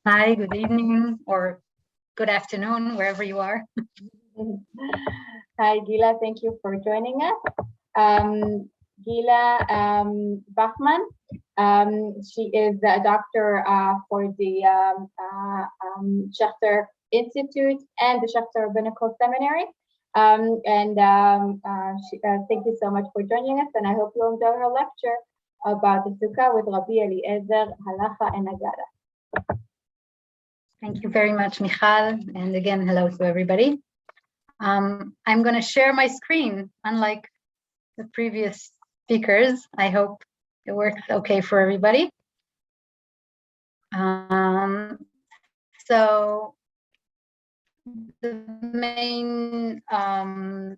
Hi, good evening or good afternoon, wherever you are. Hi, Gila. Thank you for joining us. Gila Vachman. She is a doctor for the Schechter Institute and the Schechter Rabbinical Seminary. Thank you so much for joining us, and I hope you'll enjoy her lecture about the Sukkah with Rabbi Eliezer, Halakhah, and Aggadah. Thank you very much, Michal. And again, hello to everybody. I'm going to share my screen, unlike the previous speakers. I hope it works okay for everybody. So the main, my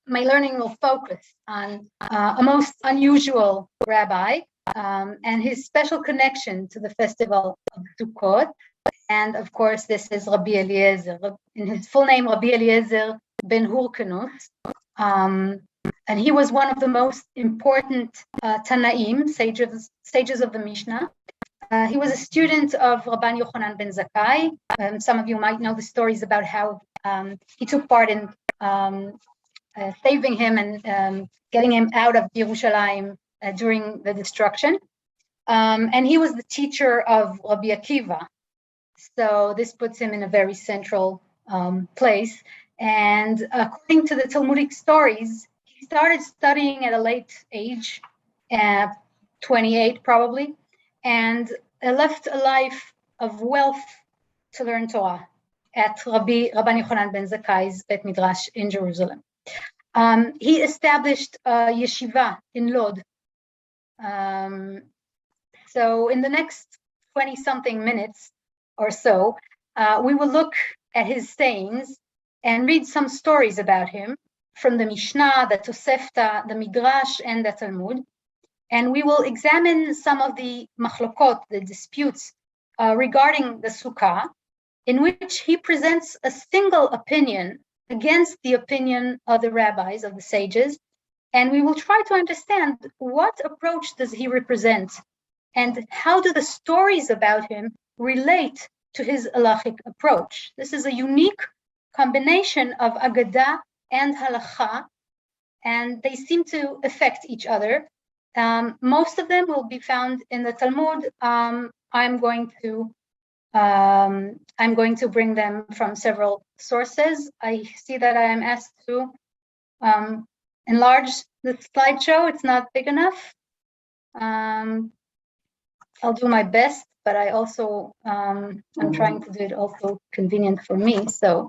learning will focus on a most unusual rabbi and his special connection to the festival of Sukkot. And of course, this is Rabbi Eliezer. In his full name, Rabbi Eliezer ben Horkunos. And he was one of the most important Tanaim, sages of the Mishnah. He was a student of Rabban Yochanan ben Zakkai. Some of you might know the stories about how he took part in saving him and getting him out of Yerushalayim during the destruction. And he was the teacher of Rabbi Akiva. So this puts him in a very central place. And according to the Talmudic stories, he started studying at a late age, 28 probably, and left a life of wealth to learn Torah at Rabban Yochanan ben Zakkai's Bet Midrash in Jerusalem. He established a yeshiva in Lod. So in the next 20-something minutes or so, we will look at his sayings and read some stories about him from the Mishnah, the Tosefta, the Midrash, and the Talmud. And we will examine some of the machlokot, the disputes regarding the Sukkah, in which he presents a single opinion against the opinion of the rabbis, of the sages. And we will try to understand what approach does he represent and how do the stories about him relate to his halachic approach. This is a unique combination of Aggadah and Halakhah, and they seem to affect each other. Most of them will be found in the Talmud. I'm going to bring them from several sources. I see that I am asked to enlarge the slideshow. It's not big enough. I'll do my best, but I also I'm trying to do it also convenient for me. So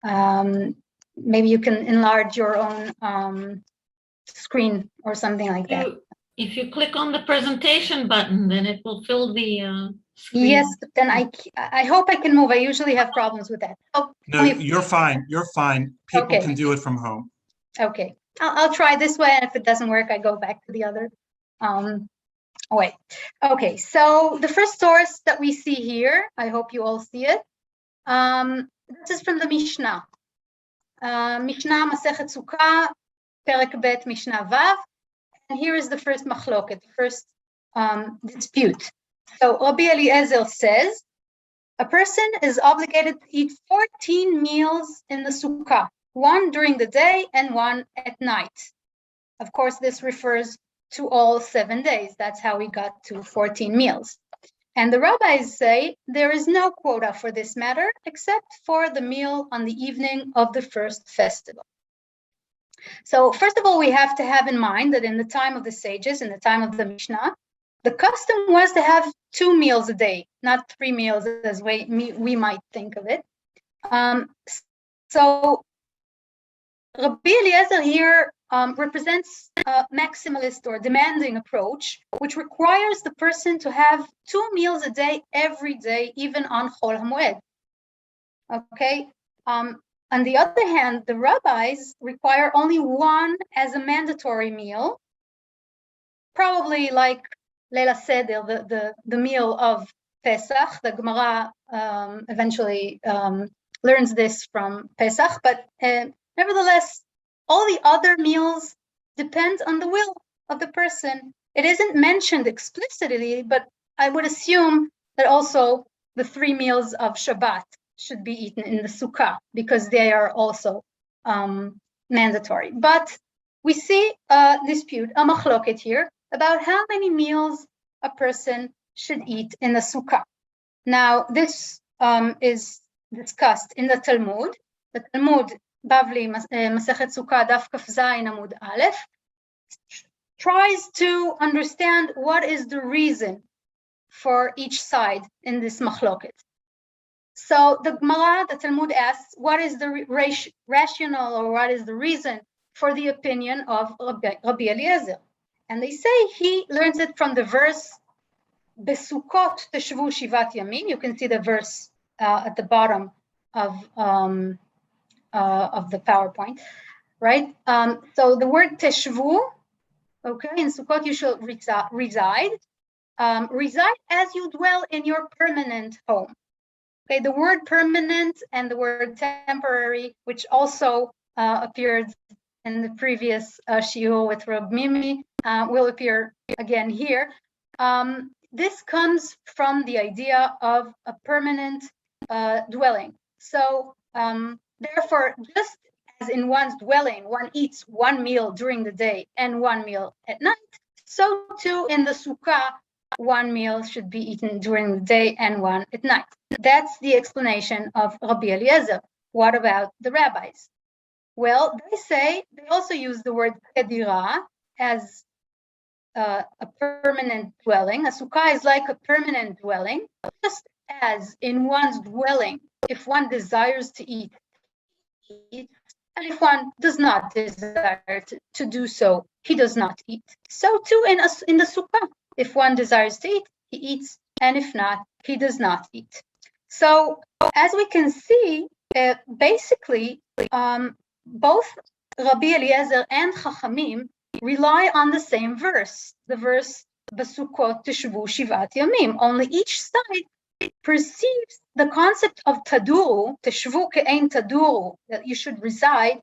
maybe you can enlarge your own screen or something like that. If you click on the presentation button, then it will fill the screen. Yes, but then I hope I can move. I usually have problems with that. Oh, no, you're fine. You're fine. People Okay. can do it from home. Okay, I'll try this way, and if it doesn't work, I go back to the other way. Okay, so the first source that we see here, I hope you all see it. This is from the Mishnah. Mishnah Masechet Sukkah, Perek Bet Mishnah Vav. And here is the first machloket, the first dispute. So Rabbi Eliezer says, a person is obligated to eat 14 meals in the Sukkah, one during the day and one at night. Of course, this refers to all 7 days. That's how we got to 14 meals. And the rabbis say there is no quota for this matter, except for the meal on the evening of the first festival. So first of all, we have to have in mind that in the time of the sages, in the time of the Mishnah, the custom was to have 2 meals a day, not 3 meals as we might think of it. So Rabbi Eliezer here represents a maximalist or demanding approach, which requires the person to have 2 meals a day every day, even on Chol HaMoed. Okay. On the other hand, the rabbis require only one as a mandatory meal, probably like Leila Seder, the meal of Pesach. The Gemara eventually learns this from Pesach, but nevertheless, all the other meals depend on the will of the person. It isn't mentioned explicitly, but I would assume that also the 3 meals of Shabbat should be eaten in the Sukkah because they are also mandatory. But we see a dispute, a machloket here, about how many meals a person should eat in the Sukkah. Now, this is discussed in the Talmud. The Talmud, Bavli, Masechet Sukkah, Daf Kaf Zayin Amud Aleph, tries to understand what is the reason for each side in this machloket. So the Gemara, the Talmud asks, what is the rationale or what is the reason for the opinion of Rabbi Eliezer? And they say he learns it from the verse, Besukkot teshvu shivat yamin. You can see the verse at the bottom of the PowerPoint, right? So the word teshvu, okay, in Sukkot you shall reside. Reside as you dwell in your permanent home. Okay, the word permanent and the word temporary, which also appeared in the previous shiur with Rab Mimi, will appear again here. This comes from the idea of a permanent dwelling. So therefore, just as in one's dwelling, one eats 1 meal during the day and 1 meal at night, so too in the Sukkah, 1 meal should be eaten during the day and 1 at night. That's the explanation of Rabbi Eliezer. What about the rabbis? Well, they also use the word kedira as a permanent dwelling. A sukkah is like a permanent dwelling, just as in one's dwelling, if one desires to eat, and if one does not desire to do so, he does not eat. So too in the sukkah, if one desires to eat, he eats, and if not, he does not eat. So as we can see, basically, both Rabbi Eliezer and Chachamim rely on the same verse, the verse Besukkot teshvu shivat yamim. Only each side perceives the concept of taduru, teshvu ke'ein taduru, that you should reside,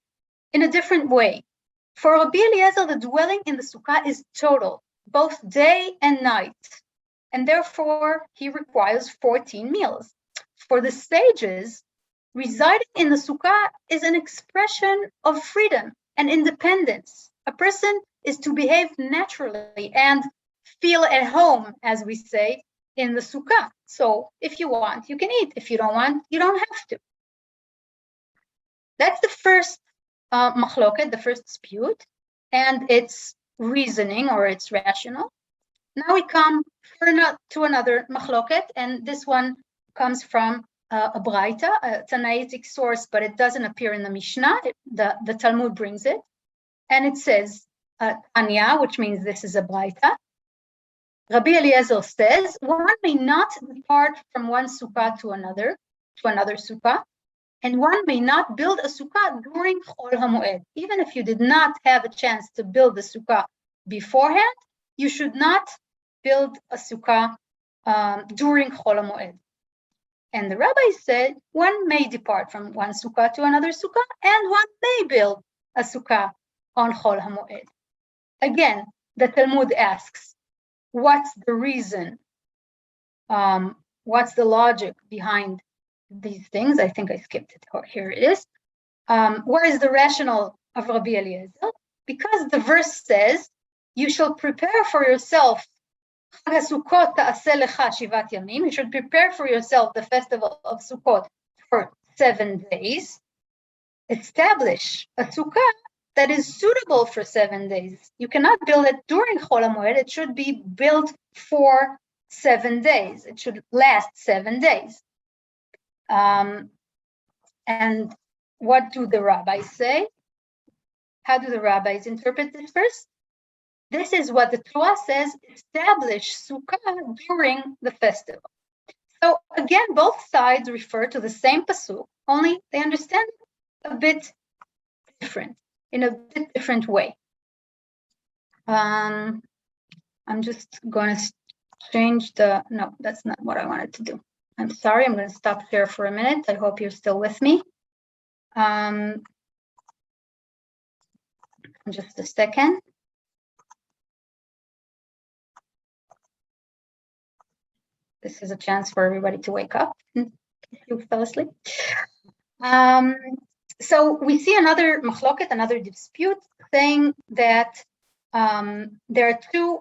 in a different way. For Rabbi Eliezer, the dwelling in the sukkah is total, both day and night, and therefore he requires 14 meals. For the sages, residing in the sukkah is an expression of freedom and independence. A person is to behave naturally and feel at home, as we say, in the sukkah. So if you want, you can eat. If you don't want, you don't have to. That's the first machloket, the first dispute, and its reasoning or its rationale. Now we come to another machloket, and this one comes from a braita, a Tanaitic source, but it doesn't appear in the Mishnah. The Talmud brings it, and it says, Tanya, which means this is a braita. Rabbi Eliezer says, one may not depart from one sukkah to another sukkah, and one may not build a sukkah during Chol HaMoed. Even if you did not have a chance to build the sukkah beforehand, you should not build a sukkah during Chol HaMoed. And the rabbi said, one may depart from one sukkah to another sukkah, and one may build a sukkah on Chol HaMoed. Again, the Talmud asks, what's the reason? What's the logic behind these things? I think I skipped it. Oh, here it is. Where is the rationale of Rabbi Eliezer? Because the verse says, you shall prepare for yourself you should prepare for yourself the festival of Sukkot for 7 days. Establish a sukkah that is suitable for 7 days. You cannot build it during Chol HaMoed. It should be built for 7 days. It should last 7 days. And what do the rabbis say? How do the rabbis interpret this verse? This is what the Torah says, establish sukkah during the festival. So again, both sides refer to the same pasuk, only they understand a bit different, in a bit different way. I'm just going to change no, that's not what I wanted to do. I'm sorry, I'm going to stop here for a minute. I hope you're still with me. Just a second. this is a chance for everybody to wake up if you fell asleep. So we see another machloket, another dispute, saying that there are two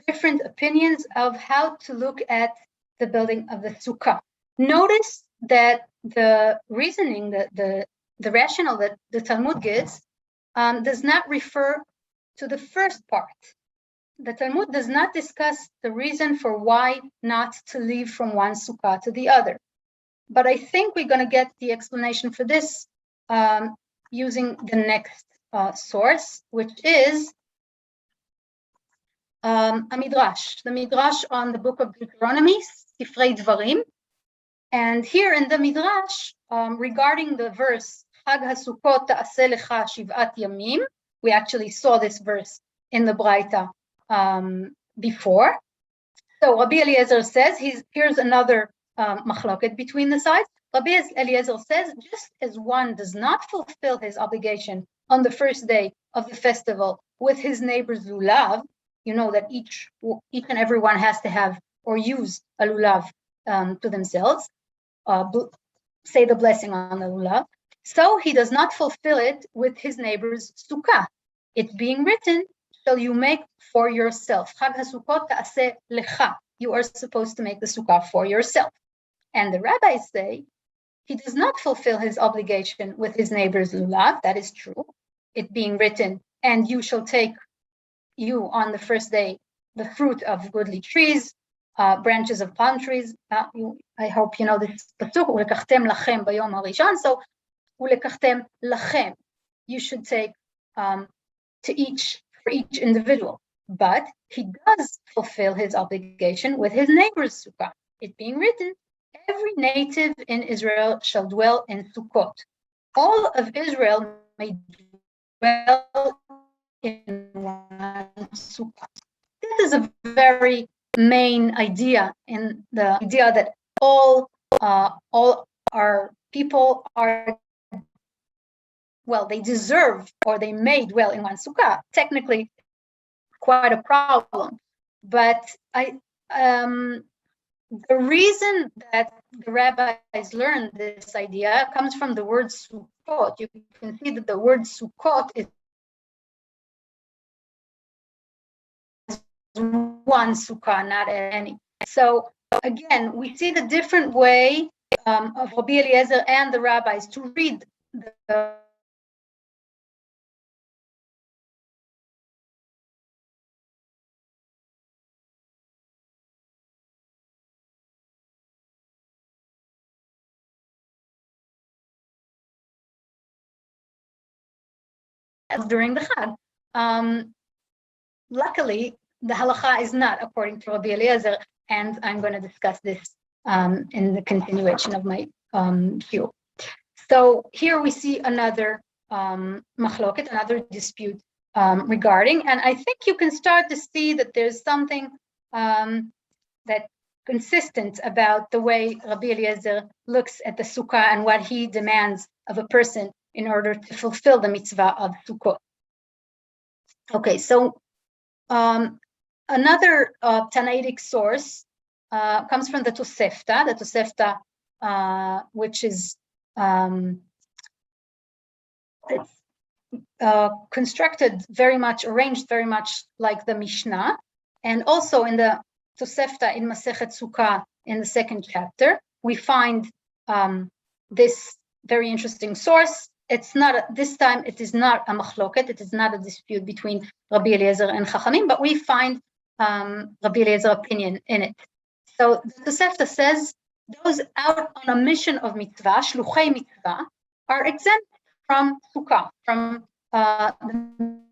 different opinions of how to look at the building of the Sukkah. Notice that the reasoning, the rationale that the Talmud gives does not refer to the first part. The Talmud does not discuss the reason for why not to leave from one Sukkah to the other. But I think we're going to get the explanation for this using the next source, which is a Midrash, the Midrash on the book of Deuteronomy, Sifrei Dvarim. And here in the Midrash, regarding the verse, Chag HaSukkot ta'aseh lecha shiv'at yamim, we actually saw this verse in the Braita before. So Rabbi Eliezer says, here's another machloket between the sides. Rabbi Eliezer says, just as one does not fulfill his obligation on the first day of the festival with his neighbor's lulav, you know that each and everyone has to have or use a lulav to themselves, say the blessing on the lulav. So he does not fulfill it with his neighbor's sukkah. It's being written, shall you make for yourself. Chag HaSukkot ta'aseh lecha. You are supposed to make the sukkah for yourself. And the rabbis say, he does not fulfill his obligation with his neighbor's lulav. That is true. It being written, and you shall take you on the first day the fruit of goodly trees, branches of palm trees. I hope you know this pasuk. Ulekachtem lachem bayom harishon. So ulekachtem lachem. You should take for each individual. But he does fulfill his obligation with his neighbor's sukkah. It being written, every native in Israel shall dwell in Sukkot. All of Israel may dwell in one Sukkah. This is a very main idea in the idea that all our people are, well, they deserve or they may dwell in one Sukkah. Technically, quite a problem. But the reason that the rabbis learned this idea comes from the word Sukkot. You can see that the word Sukkot is one Sukkah, not any. So again, we see the different way of Rabbi Eliezer and the rabbis to read the during the Chag. Luckily, the Halakhah is not according to Rabbi Eliezer, and I'm going to discuss this in the continuation of my view. So here we see another machloket, another dispute regarding, and I think you can start to see that there's something that consistent about the way Rabbi Eliezer looks at the Sukkah and what he demands of a person in order to fulfill the mitzvah of Sukkot. Okay, so another Tanaitic source comes from the Tosefta, which is constructed very much, arranged very much like the Mishnah, and also in the Tosefta in Masechet Sukkah in the second chapter, we find this very interesting source. It's not this time. It is not a machloket. It is not a dispute between Rabbi Eliezer and Chachamim, but we find Rabbi Eliezer's opinion in it. So the Tosefta says those out on a mission of mitzvah, shluchei mitzvah, are exempt from sukkah, from the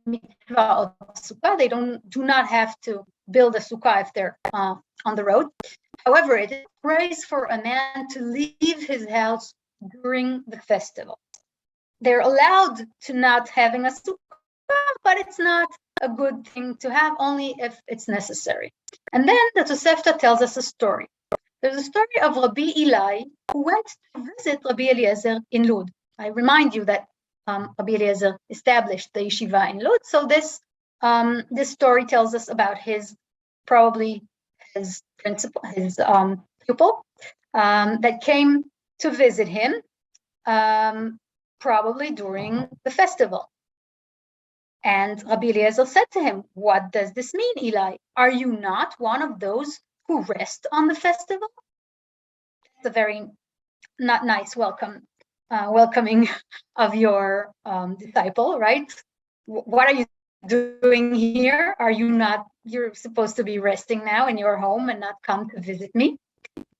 mitzvah of sukkah. They do not have to build a sukkah if they're on the road. However, it is praise for a man to leave his house during the festival. They're allowed to not having a sukkah, but it's not a good thing to have, only if it's necessary. And then the Tosefta tells us a story. There's a story of Rabbi Eli who went to visit Rabbi Eliezer in Lud. I remind you that Rabbi Eliezer established the yeshiva in Lud. So this story tells us about probably his pupil, that came to visit him, probably during the festival. And Rabbi Eliezer said to him, "What does this mean, Eli? Are you not one of those who rest on the festival?" It's a very not nice welcoming of your disciple, right? What are you doing here? Are you not, you're supposed to be resting now in your home and not come to visit me?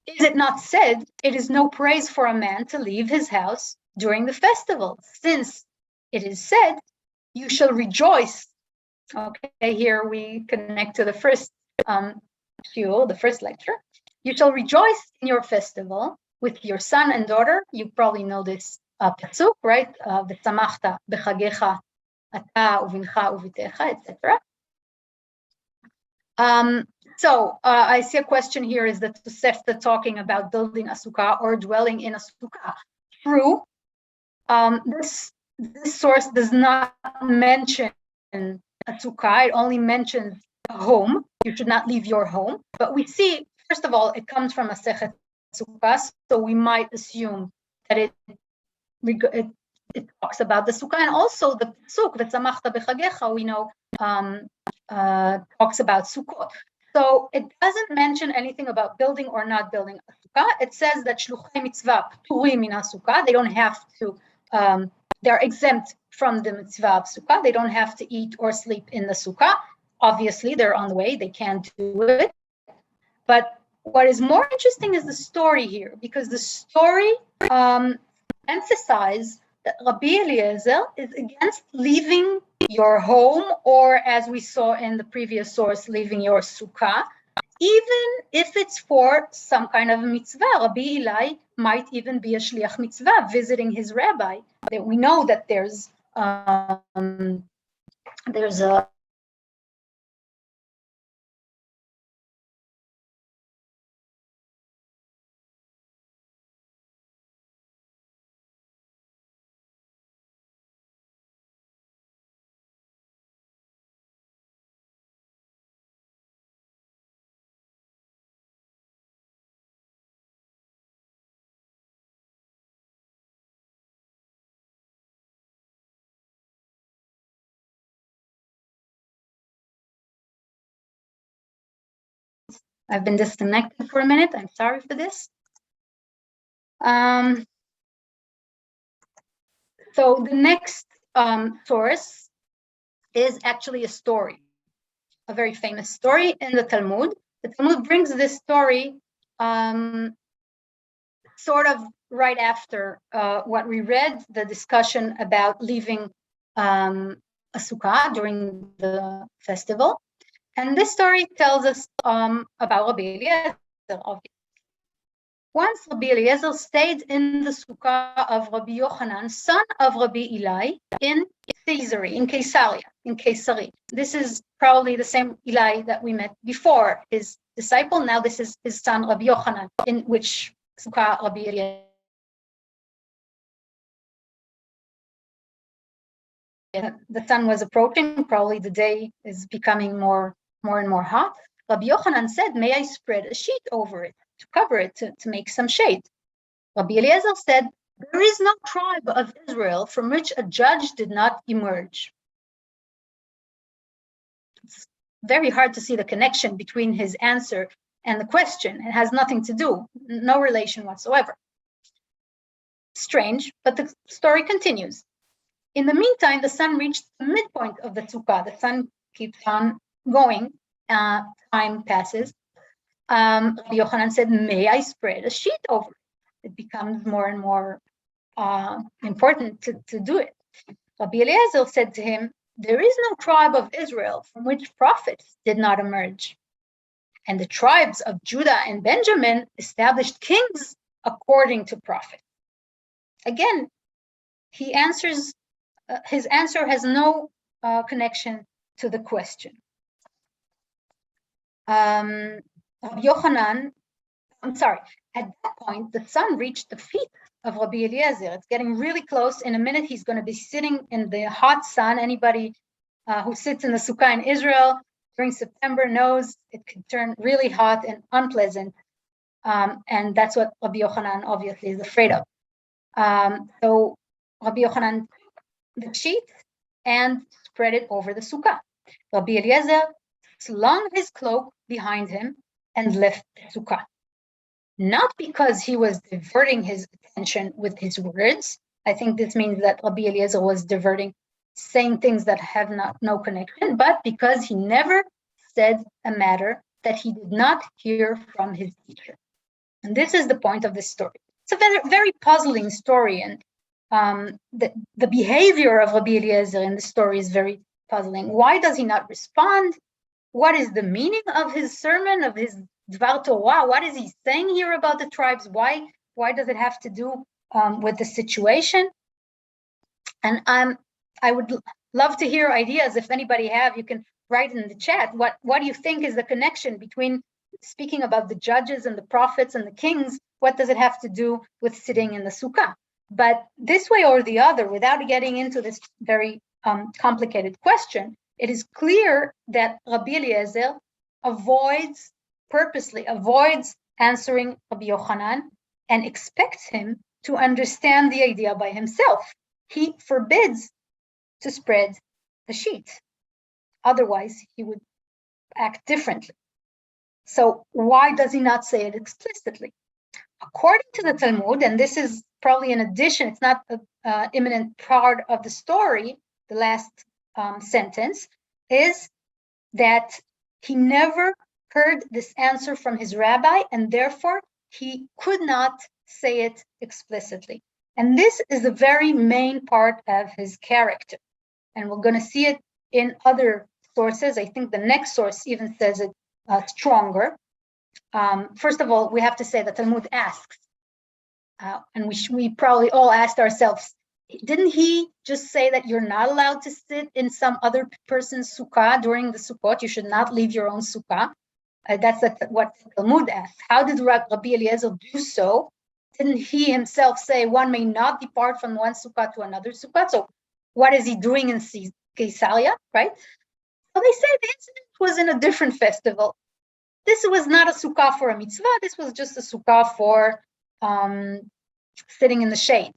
Is it not said, it is no praise for a man to leave his house during the festival, since it is said, you shall rejoice. Okay, here we connect to the first the first lecture. You shall rejoice in your festival with your son and daughter. You probably know this pasuk, right? V'samachta b'chagecha ata uvincha uvitecha, etc. So I see a question here, is that Schechter talking about building a sukkah or dwelling in a sukkah? True. This source does not mention a sukkah. It only mentions a home. You should not leave your home. But we see, first of all, it comes from a Sechet Sukkah, so we might assume that it talks about the sukkah, and also the pasuk v'tzamachta b'chagecha, we know talks about Sukkot. So it doesn't mention anything about building or not building a sukkah. It says that shluchei mitzvah pturim min sukkah. They don't have to. They're exempt from the mitzvah of sukkah. They don't have to eat or sleep in the sukkah. Obviously, they're on the way. They can't do it. But what is more interesting is the story here, because the story emphasizes that Rabbi Eliezer is against leaving your home, or as we saw in the previous source, leaving your sukkah, even if it's for some kind of mitzvah. Rabbi Eli might even be a shliach mitzvah, visiting his rabbi. We know that there's a I've been disconnected for a minute. I'm sorry for this. So the next source is actually a story, a very famous story in the Talmud. The Talmud brings this story sort of right after what we read, the discussion about leaving a sukkah during the festival. And this story tells us about Rabbi Eliezer. Once Rabbi Eliezer stayed in the sukkah of Rabbi Yochanan, son of Rabbi Eli, in Caesarea. This is probably the same Eli that we met before, his disciple. Now this is his son Rabbi Yochanan, in which sukkah Rabbi Eliezer. The sun was approaching, probably the day is becoming more and more hot. Rabbi Yochanan said, "May I spread a sheet over it to cover it, to make some shade?" Rabbi Eliezer said, "There is no tribe of Israel from which a judge did not emerge." It's very hard to see the connection between his answer and the question. It has nothing to do, no relation whatsoever. Strange, but the story continues. In the meantime, the sun reached the midpoint of the sukkah. The sun keeps on going. Time passes. Rabbi Yochanan said, "May I spread a sheet over it?" It becomes more and more important to do it. Rabbi Eliezer said to him, "There is no tribe of Israel from which prophets did not emerge. And the tribes of Judah and Benjamin established kings according to prophets." Again, he answers. His answer has no connection to the question. Rabbi Yochanan, at that point, the sun reached the feet of Rabbi Eliezer. It's getting really close. In a minute, he's going to be sitting in the hot sun. Anybody who sits in the sukkah in Israel during September knows it can turn really hot and unpleasant. And that's what Rabbi Yochanan obviously is afraid of. So Rabbi Yochanan took the sheet and spread it over the sukkah. Rabbi Eliezer slung his cloak behind him and left the sukkah. Not because he was diverting his attention with his words. I think this means that Rabbi Eliezer was diverting, saying things that have no connection, but because he never said a matter that he did not hear from his teacher. And this is the point of this story. It's a very, very puzzling story, and the behavior of Rabbi Eliezer in the story is very puzzling. Why does he not respond? What is the meaning of his sermon, of his Dvar Torah? What is he saying here about the tribes? Why does it have to do with the situation? And I would love to hear ideas. If anybody have, you can write in the chat. What do you think is the connection between speaking about the judges and the prophets and the kings? What does it have to do with sitting in the sukkah? But this way or the other, without getting into this very complicated question, it is clear that Rabbi Eliezer purposely avoids answering Rabbi Yochanan and expects him to understand the idea by himself. He forbids to spread the sheet. Otherwise, he would act differently. So why does he not say it explicitly? According to the Talmud, and this is probably an addition, it's not an imminent part of the story, the last sentence, is that he never heard this answer from his rabbi, and therefore he could not say it explicitly. And this is the very main part of his character. And we're going to see it in other sources. I think the next source even says it stronger. First of all, we have to say that Talmud asks, and we probably all asked ourselves, didn't he just say that you're not allowed to sit in some other person's sukkah during the Sukkot? You should not leave your own sukkah. That's what Talmud asks. How did Rabbi Eliezer do so? Didn't he himself say one may not depart from one sukkah to another sukkah? So what is he doing in Caesarea, right? So they say the incident was in a different festival. This was not a sukkah for a mitzvah. This was just a sukkah for sitting in the shade.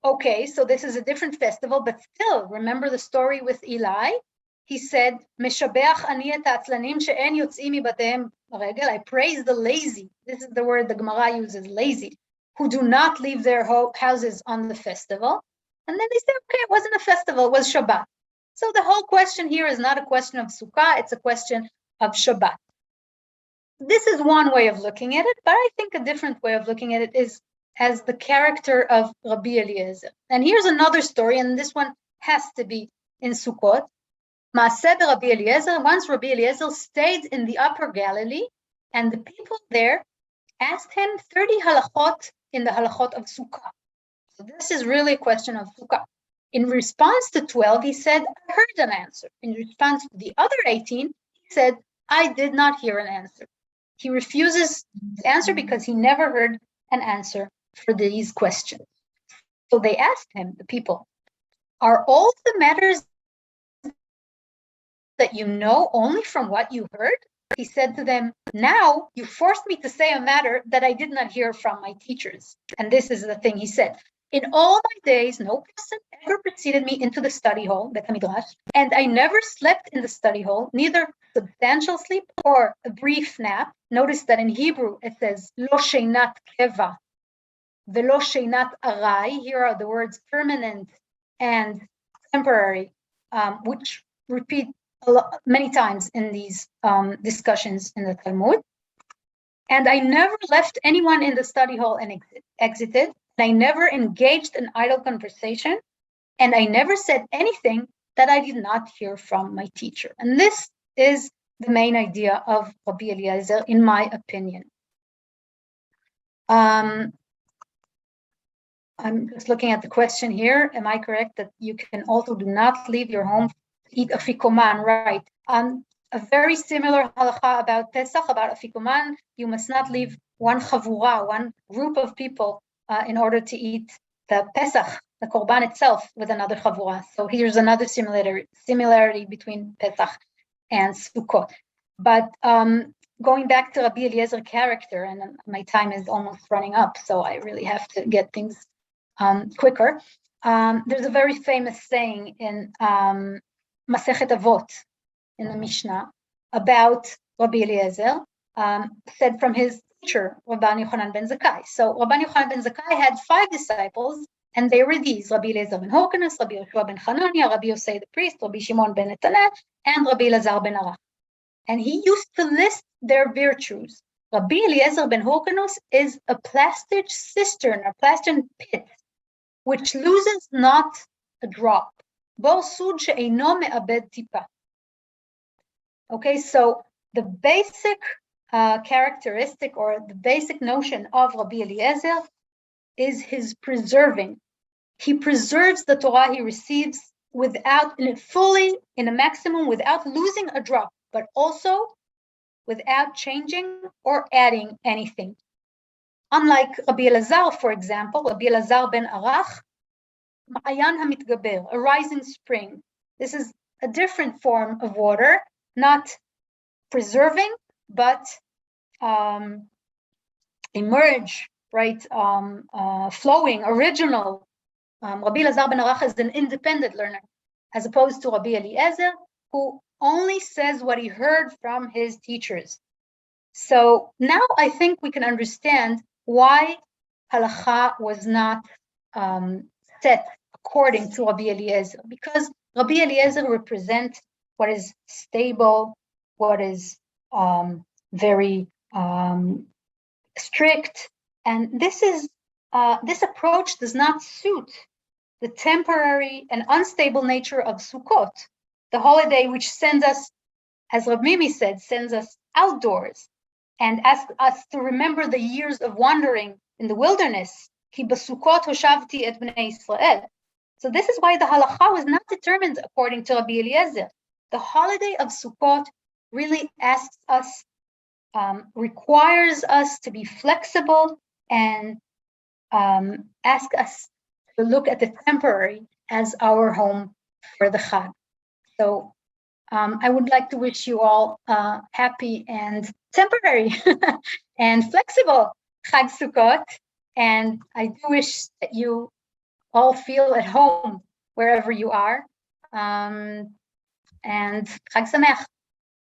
Okay, so this is a different festival, but still, remember the story with Eli? He said, "Meshabeach ani et ha'atzlanim she'en yotzim mibatehem regel." I praise the lazy. This is the word the Gemara uses, lazy, who do not leave their houses on the festival. And then they say, okay, it wasn't a festival, it was Shabbat. So the whole question here is not a question of Sukkah, it's a question of Shabbat. This is one way of looking at it, but I think a different way of looking at it is as the character of Rabbi Eliezer. And here's another story, and this one has to be in Sukkot. Maaseh Rabbi Eliezer, once Rabbi Eliezer stayed in the Upper Galilee, and the people there asked him 30 halachot in the halachot of Sukkah. So this is really a question of Sukkah. In response to 12, he said, I heard an answer. In response to the other 18, he said, I did not hear an answer. He refuses to answer because he never heard an answer for these questions. So they asked him, the people, are all the matters that you know only from what you heard? He said to them, now you forced me to say a matter that I did not hear from my teachers. And this is the thing he said. In all my days, no person ever preceded me into the study hall, Bet Midrash, and I never slept in the study hall, neither substantial sleep or a brief nap. Notice that in Hebrew it says, Lo sheinat keva, velo sheinat arai. Here are the words permanent and temporary, which repeat many times in these discussions in the Talmud. And I never left anyone in the study hall and exited. I never engaged in idle conversation, and I never said anything that I did not hear from my teacher. And this is the main idea of Rabbi Eliezer, in my opinion. I'm just looking at the question here. Am I correct that you can also do not leave your home to eat afikoman, right? A very similar halakhah about Pesach, about afikoman, you must not leave one chavura, one group of people in order to eat the Pesach, the Korban itself, with another chavura. So here's another similarity between Pesach and Sukkot. But going back to Rabbi Eliezer character, and my time is almost running up, so I really have to get things quicker. There's a very famous saying in Masechet Avot, in the Mishnah, about Rabbi Eliezer, said from his teacher, Rabban Yochanan ben Zakkai. So Rabban Yochanan ben Zakkai had 5 disciples, and they were these: Rabbi Eliezer ben Horkunos, Rabbi Yoshua ben Hanania, Rabbi Yosei the priest, Rabbi Shimon ben Netanel, and Rabbi Elazar ben Arach. And he used to list their virtues. Rabbi Eliezer ben Horkunos is a plastered cistern, a plastered pit, which loses not a drop. בור סוד שאינו מאבד טיפה. Okay, so the basic characteristic or the basic notion of Rabbi Eliezer is his preserving. He preserves the Torah he receives without, fully, in a maximum, without losing a drop, but also without changing or adding anything. Unlike Rabbi Elazar, for example, Rabbi Elazar ben Arach, Ma'ayan HaMitgaber, a rising spring. This is a different form of water, not preserving, but emerge, right? Flowing, original. Rabbi Elazar ben Arach is an independent learner, as opposed to Rabbi Eliezer, who only says what he heard from his teachers. So now I think we can understand why Halakhah was not set according to Rabbi Eliezer, because Rabbi Eliezer represents what is stable, what is very strict, and this approach does not suit the temporary and unstable nature of Sukkot, the holiday which sends us, as Rav Mimi said, sends us outdoors and asks us to remember the years of wandering in the wilderness. Ki basukot hoshavti et bnei Israel. So this is why the Halakhah was not determined according to Rabbi Eliezer. The holiday of Sukkot really asks us, requires us to be flexible and ask us to look at the temporary as our home for the Chag. So I would like to wish you all happy and temporary and flexible Chag Sukkot. And I do wish that you all feel at home wherever you are. And Chag Sameach.